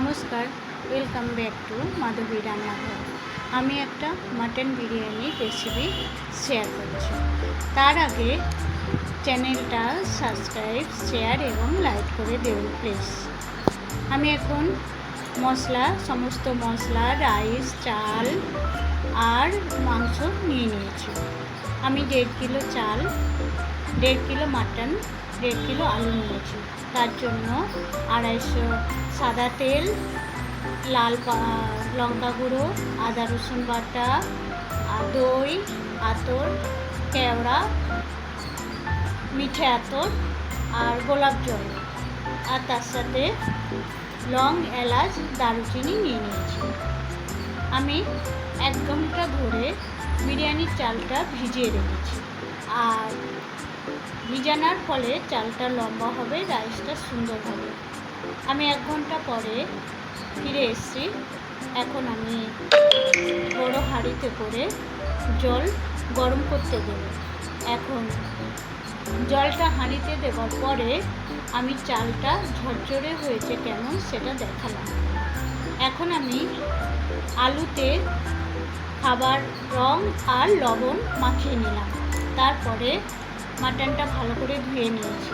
নমস্কার, welcome back to মাধবী রান্নাঘর। আমি একটা মাটন বিরিয়ানির রেসিপি শেয়ার করছি। তার আগে চ্যানেলটা সাবস্ক্রাইব, শেয়ার এবং লাইক করে দেবেন প্লিজ। আমি এখন সমস্ত মশলা, রাইস, চাল আর মাংস নিয়ে নিয়েছি। আমি 1.5 কিলো চাল, 1.5 কিলো মাটন, 1.5 কিলো আলু নিয়েছি। তার জন্য 250 সাদা তেল, লাল লঙ্কা গুঁড়ো, আদা রসুন বাটা, দই, আতর, কেওড়া, মিঠে আতর আর গোলাপ জল, আর তার সাথে লং, এলাচ, দারুচিনি নিয়ে নিয়েছি। আমি 1 ঘন্টা ধরে বিরিয়ানির চালটা ভিজিয়ে রেখেছি। আর ভিজানোর ফলে চালটা লম্বা হবে, রাইসটা সুন্দর হবে। আমি 1 ঘন্টা পরে ফিরে এসেছি। এখন আমি বড় হাঁড়িতে করে জল গরম করতে দেব। এখন জলটা হাঁড়িতে দেওয়ার পরে আমি চালটা ঝরঝরে হয়েছে কেমন সেটা দেখালাম। এখন আমি আলুতে খাবার রং আর লবণ মাখিয়ে নিলাম। তারপরে মাটনটা ভালো করে ধুয়ে নিয়েছি।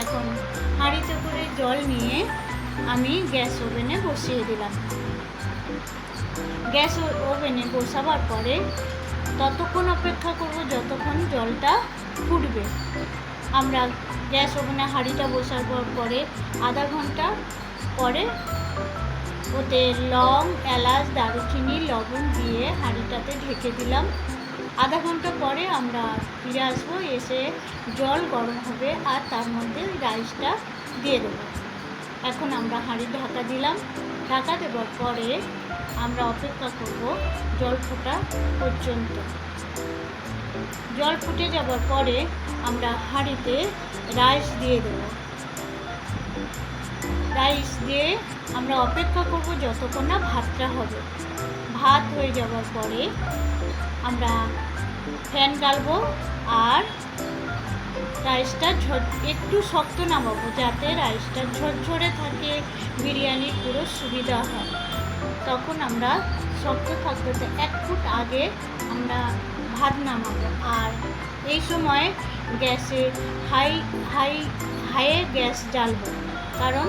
এখন হাঁড়িতে করে জল নিয়ে আমি গ্যাস ওভেনে বসিয়ে দিলাম। গ্যাস ওভেনে বসাবার পরে ততক্ষণ অপেক্ষা করব যতক্ষণ জলটা ফুটবে। আমরা গ্যাস ওভেনে হাঁড়িটা বসাবার পরে আধা ঘন্টা পরে ওতে লং, এলাচ, দারুচিনি, লবণ দিয়ে হাঁড়িটাতে ঢেকে দিলাম। আধা ঘন্টা পরে আমরা ফিরে আসবো। এসে জল গরম হবে আর তার মধ্যে রাইসটা দিয়ে দেবো। এখন আমরা হাঁড়ির ঢাকা দিলাম। ঢাকা দেওয়ার পরে আমরা অপেক্ষা করব জল ফোটা পর্যন্ত। জল ফুটে যাওয়ার পরে আমরা হাঁড়িতে রাইস দিয়ে দেব। রাইস দিয়ে আমরা অপেক্ষা করব যতক্ষণ না ভাতটা হবে। ভাত হয়ে যাওয়ার পরে আমরা ফ্যান গালবো আর রাইসটা একটু শক্ত নামাবো যাতে রাইসটা ঝরঝরে থাকে, বিরিয়ানির পুরো সুবিধা হয়। তখন আমরা শক্ত থাকতে 1 ফুট আগে আমরা ভাত নামাবো। আর এই সময় গ্যাসে হাইয়ে গ্যাস জ্বালবো, কারণ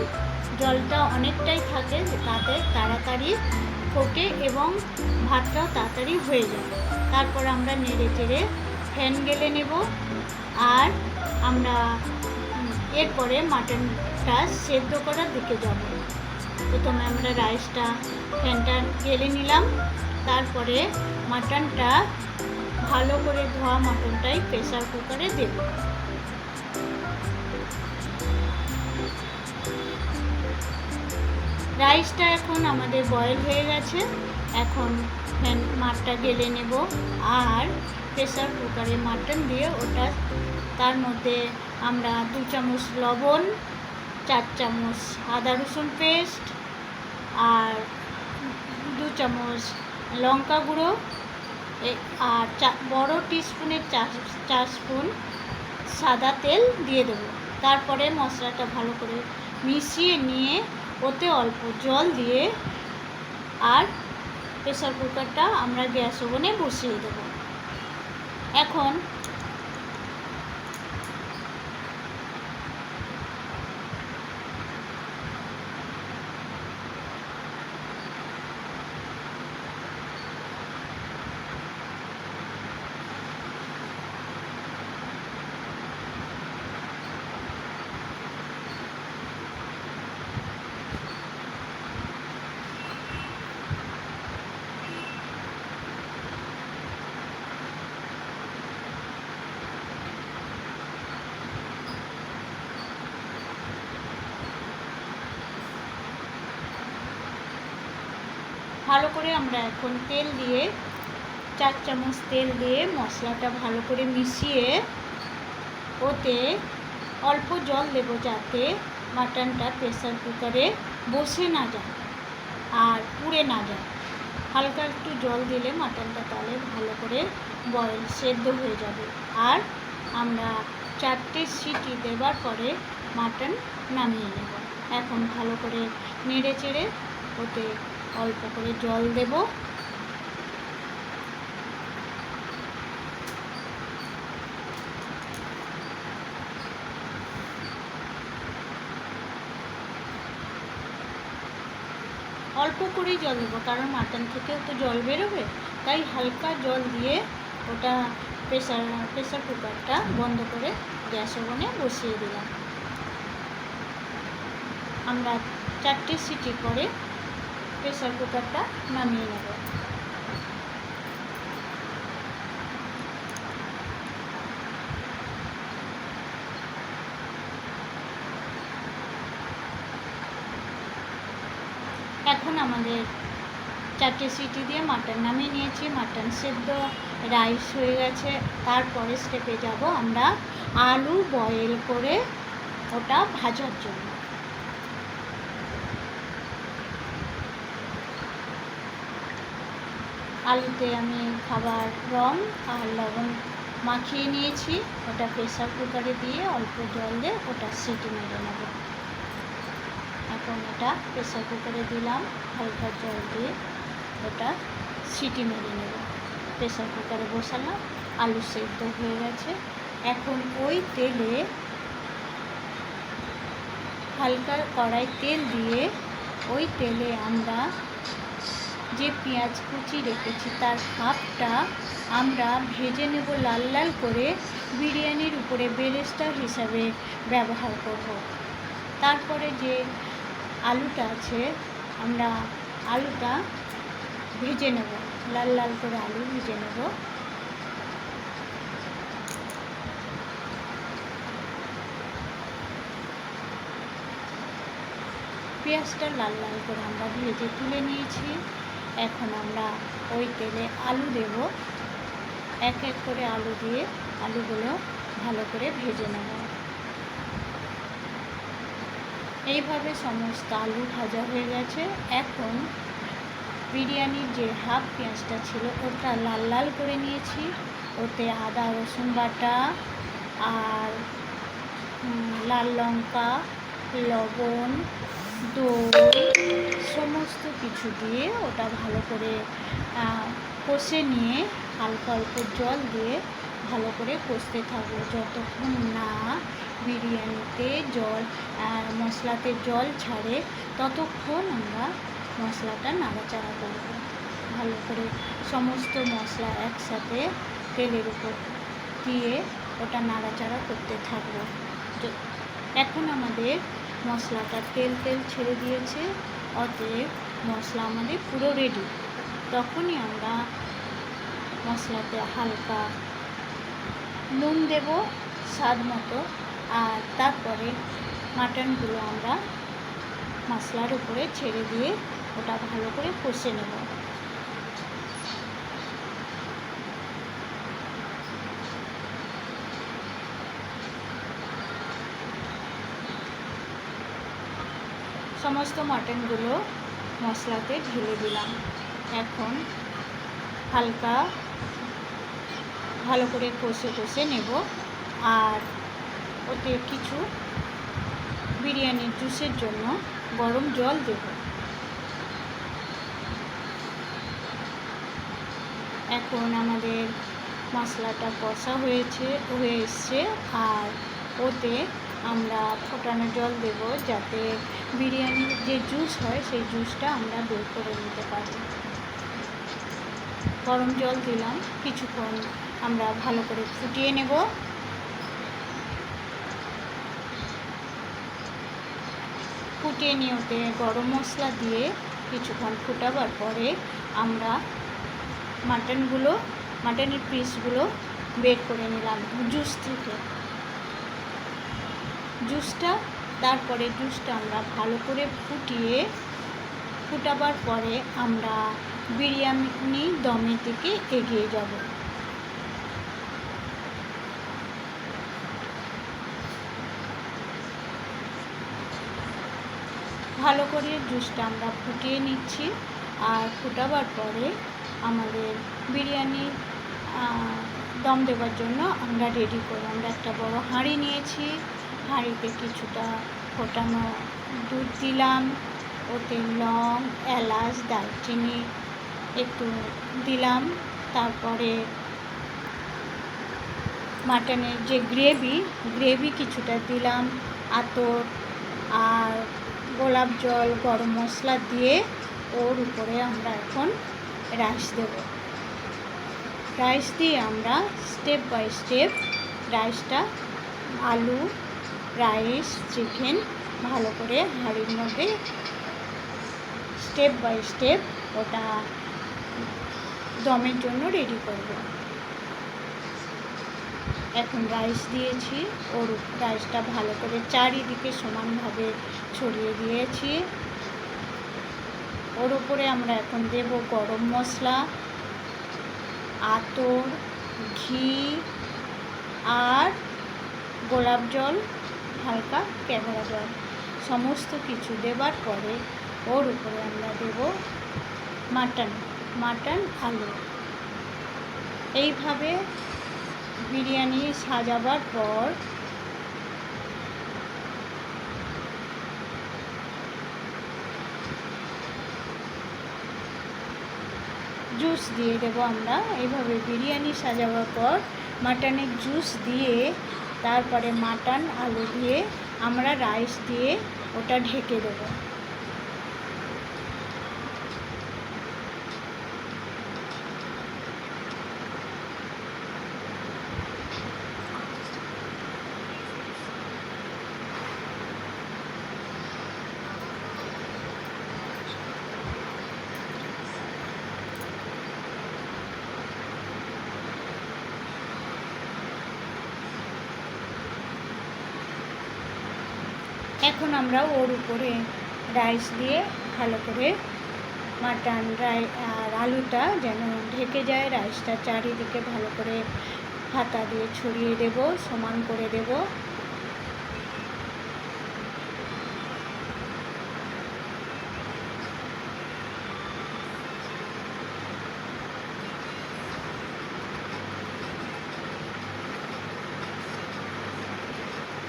জলটা অনেকটাই থাকে, তাতে তাড়াতাড়ি ফোটে এবং ভাতটাও তাড়াতাড়ি হয়ে যায়। তারপর আমরা নেড়ে চেড়ে ফ্যান গেলে নেব। আর আমরা এরপরে মাটনটা সেদ্ধ করার দিকে যাব। প্রথমে আমরা রাইসটা ফ্যানটা গেলে নিলাম। তারপরে মাটনটা ভালো করে ধোয়া মাটনটাই প্রেসার কুকারে দেব। রাইসটা এখন আমাদের বয়েল হয়ে গেছে। এখন মাটনটা গেলে নেব আর প্রেসার কুকারে মাটন দিয়ে ওটা তার মধ্যে আমরা 2 চামচ লবণ, 4 চামচ আদা রসুন পেস্ট আর 2 চামচ লঙ্কা গুঁড়ো আর বড় টিস্পুনের 4 স্পুন সাদা তেল দিয়ে দেবো। তারপরে মশলাটা ভালো করে মিশিয়ে নিয়ে ওতে অল্প জল দিয়ে আর প্রেসার কুকারটা আমরা গ্যাস ওভেনে বসিয়ে দেবো। এখন ভালো করে আমরা এখন তেল দিয়ে 4 চামচ তেল দিয়ে মশলাটা ভালো করে মিশিয়ে ওতে অল্প জল দেবো যাতে মাটনটা প্রেসার কুকারে বসে না যায় আর পুড়ে না যায়। হালকা একটু জল দিলে মাটনটা তাহলে ভালো করে সেদ্ধ হয়ে যাবে। আর আমরা 4টে সিটি দেওয়ার পরে মাটন নামিয়ে নেব। এখন ভালো করে নেড়ে চেড়ে ওতে অল্প করে জল দেব। অল্প করেই জল দেবো, কারণ মাটন থেকেও তো জল বেরোবে, তাই হালকা জল দিয়ে ওটা প্রেসার কুকারটা বন্ধ করে গ্যাস ওভেনে বসিয়ে দিলাম। আমরা 4টে সিটি করে প্রেসার কুকারটা নামিয়ে নেব। এখন আমাদের 4টে সিটি দিয়ে মাটন নামিয়ে নিয়েছি, মাটন সেদ্ধ, রাইস হয়ে গেছে। তারপরে স্টেপে যাব আমরা আলু বয়েল করে ওটা ভাজার জন্য। আলুতে আমি খাবার রং আর লবণ মাখিয়ে নিয়েছি, ওটা প্রেসার কুকারে দিয়ে অল্প জল দিয়ে ওটা সিটি মেরে নেব। এখন এটা প্রেসার কুকারে দিলাম, হালকা জল দিয়ে ওটা সিটি মেরে নেব। প্রেসার কুকারে বসালাম, আলু সেদ্ধ হয়ে গেছে। এখন ওই তেলে হালকা কড়াই তেল দিয়ে ওই তেলে আমরা যে পেঁয়াজ কুচি রেখেছি তার হাফটা আমরা ভেজে নেব লাল লাল করে, বিরিয়ানির উপরে বেরেস্তা হিসাবে ব্যবহার করব। তারপরে যে আলুটা আছে আমরা আলুটা ভেজে নেব, লাল লাল করে আলু ভেজে নেব। পেঁয়াজটা লাল লাল করে আমরা ভেজে তুলে নিয়েছি। এখন আমরা ওই তেলে আলু দেব, এক এক করে আলু দিয়ে আলুগুলো ভালো করে ভেজে নেব। এইভাবে সমস্ত আলু ভাজা হয়ে গেছে। এখন বিরিয়ানির যে হাফ পেঁয়াজটা ছিল ওটা লাল লাল করে নিয়েছি, ওতে আদা রসুন বাটা আর লাল লঙ্কা, লবণ, দই সমস্ত কিছু দিয়ে ওটা ভালো করে কষে নিয়ে হালকা অল্প জল দিয়ে ভালো করে কষতে থাকবো, যতক্ষণ না বিরিয়ানিতে জল আর মশলাতে জল ছাড়ে ততক্ষণ আমরা মশলাটা নাড়াচাড়া করব। ভালো করে সমস্ত মশলা একসাথে তেলের উপর দিয়ে ওটা নাড়াচাড়া করতে থাকবো। এখন আমাদের মশলাটা তেল ছেড়ে দিয়েছে, অতএব মশলা আমাদের পুরো রেডি। তখনই আমরা মশলাতে হালকা নুন দেব স্বাদ মতো, আর তারপরে মাটনগুলো আমরা মশলার উপরে ছেড়ে দিয়ে ওটা ভালো করে কষে নেব। সমস্ত মাটনগুলো মশলাতে ঢেলে দিলাম। এখন হালকা ভালো করে কষে নেব, আর ওতে কিছু বিরিয়ানির জুসের জন্য গরম জল দেব। এখন আমাদের মশলাটা কষা হয়ে এসছে, আর ওতে আমরা ফোটানো জল দেব, যাতে বিরিয়ানির যে জুস হয় সেই জুসটা আমরা বের করে নিতে পারি। গরম জল দিলাম, কিছুক্ষণ আমরা ভালো করে ফুটিয়ে নেব। ফুটিয়ে নিয়ে ওতে গরম মশলা দিয়ে কিছুক্ষণ ফুটাবার পরে আমরা মাটনের পিসগুলো বের করে নিলাম জুস থেকে। তারপরে জুসটা আমরা ভালো করে ফুটাবার পরে আমরা বিরিয়ানি দমের দিকে এগিয়ে যাব। ভালো করে জুসটা আমরা ফুটিয়ে নিচ্ছি, আর ফুটাবার পরে আমাদের বিরিয়ানি দম দেওয়ার জন্য আমরা রেডি করব। আমরা একটা বড় হাঁড়ি নিয়েছি, হাঁড়িতে কিছুটা ফোটানো দুধ দিলাম, ওতে লং, এলাচ, দারচিনি একটু দিলাম। তারপরে মাটনের যে গ্রেভি কিছুটা দিলাম, আতর আর গোলাপ জল, গরম মশলা দিয়ে ওর উপরে আমরা এখন রাইস দেব। রাইস দিয়ে আমরা স্টেপ বাই স্টেপ রাইসটা, আলু, রাইস, চিকেন ভালো করে হাঁড়ির মধ্যে স্টেপ বাই স্টেপ ওটা দমের জন্য রেডি করব। এখন রাইস দিয়েছি, ওর রাইসটা ভালো করে চারিদিকে সমানভাবে ছড়িয়ে দিয়েছি। ওর উপরে আমরা এখন দেব গরম মশলা, আতর, ঘি আর গোলাপ জল, হালকা কেওড়া জল, সমস্ত কিছু দেবার পরে ওর উপরে আমরা দেব মাটন আলু। এইভাবে বিরিয়ানি সাজাবার পর জুস দিয়ে দেবো আমরা। এইভাবে বিরিয়ানি সাজাবার পর মাটনের জুস দিয়ে, তারপরে মাটন আলু দিয়ে আমরা রাইস দিয়ে ওটা ঢেকে দেবো। এখন আমরা ওর উপরে রাইস দিয়ে ভালো করে মাটন আর আলুটা যেন ঢেকে যায়, রাইসটা চারিদিকে ভালো করে হাতা দিয়ে ছড়িয়ে দেব, সমান করে দেব।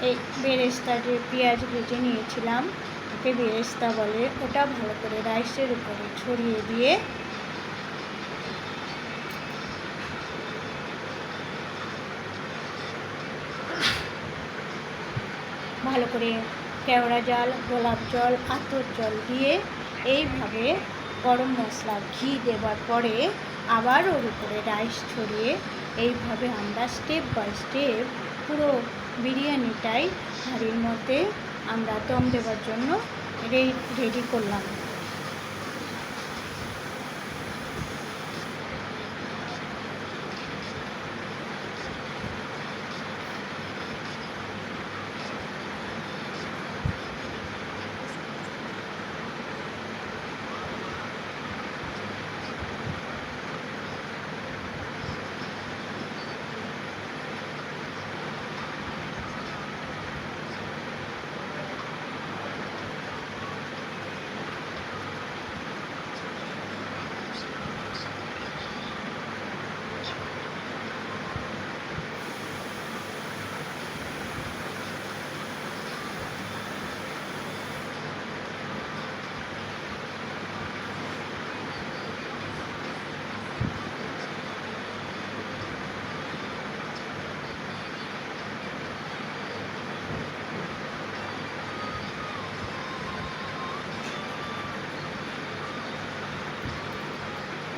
এই বেরেস্তা, যে পেঁয়াজ ভেজে নিয়েছিলাম, ওকে বেরেস্তা বলে, ওটা ভালো করে রাইসের উপরে ছড়িয়ে দিয়ে ভালো করে কেওড়া জল, গোলাপ জল, আতর জল দিয়ে এইভাবে গরম মশলা, ঘি দেওয়ার পরে আবার ওর উপরে রাইস ছড়িয়ে এইভাবে আমরা স্টেপ বাই স্টেপ পুরো বিরিয়ানিটাই হাঁড়ির মধ্যে আমরা দম দেওয়ার জন্য রেডি করলাম।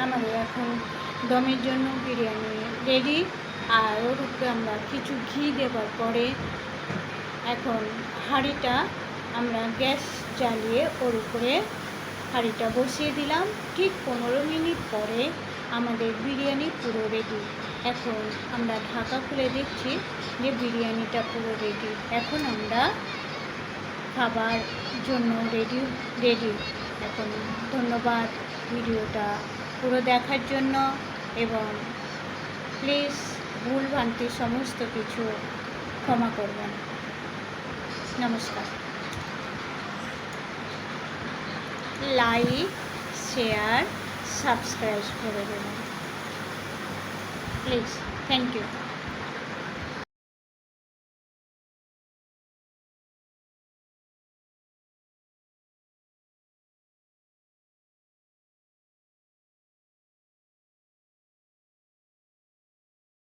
আমাদের এখন দমের জন্য বিরিয়ানি রেডি। আর ওর উপরে আমরা কিছু ঘি দেওয়ার পরে এখন হাঁড়িটা আমরা গ্যাস জ্বালিয়ে ওর উপরে হাঁড়িটা বসিয়ে দিলাম। ঠিক 15 মিনিট পরে আমাদের বিরিয়ানি পুরো রেডি। এখন আমরা ঢাকা খুলে দেখছি যে বিরিয়ানিটা পুরো রেডি। এখন আমরা খাবার জন্য রেডি। এখন ধন্যবাদ ভিডিওটা পুরো দেখার জন্য, এবং প্লিজ ভুলভ্রান্তি সমস্ত কিছু ক্ষমা করবেন। নমস্কার। লাইক, শেয়ার, সাবস্ক্রাইব করে দেবেন প্লিজ। Thank you.